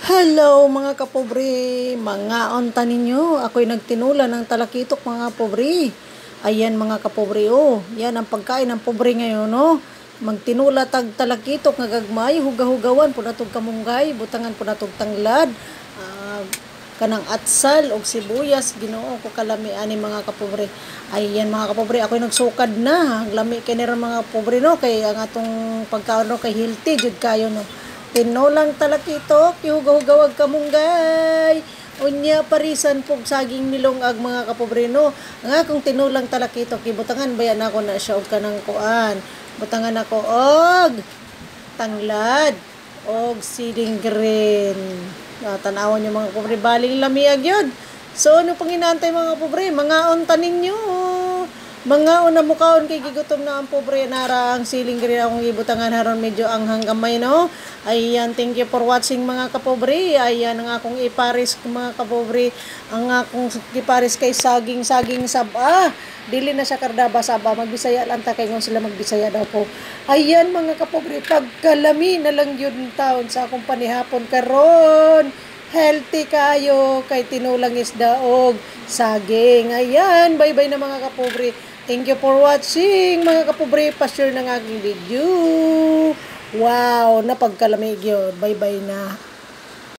Hello mga kapobre, mga onta ninyo. Ako'y nagtinula ng talakitok mga pobre. Ayan mga kapobre, oh. Yan ang pagkain ng pobre ngayon, no. Magtinula tag talakitok nga gagmay, hugahugawan po natog kamunggay, butangan po natog tanglad, kanang atsal og sibuyas, Ginoo ko kalami ani mga kapobre. Ayan mga kapobre, ako'y nagsukad na. Lami kay nira mga pobre, no, kay ang atong pagkaon no kay healthy jud kayo, no. Tinulang talakitok, yugaw-gawag kamunggay. Unya parisan pog saging nilong ag mga kapobrino. Nga kung tinulang talakitok, ibutangan bayan ako na siya og kanang kuan. Butangan ako og tanglad og siling green. Tanawon yung mga pobre baling lamiag yun. So ano pang inaantay mga pobre? Mga onta ninyo. Mga una mukaon kay gigutom na ang pobre nara ang siling green akong ibutangan haron medyo ang hanggamay, no. Ayan, thank you for watching mga kapobre. Ayan ang akong iparis mga kapobre. Ang akong iparis kay saging saba. Dili na siya kardaba saba, magbisaya lang ta kay ngon sila magbisaya daw po. Ayan mga kapobre, pagkalami na lang yun taon sa akong panihapon karon. Healthy kayo kay tinulang isda og saging. Ayan, bye-bye na mga kapobre. Thank you for watching mga kapobre. Pa-share ng aking video. Wow, napagkalamig yun. Bye-bye na.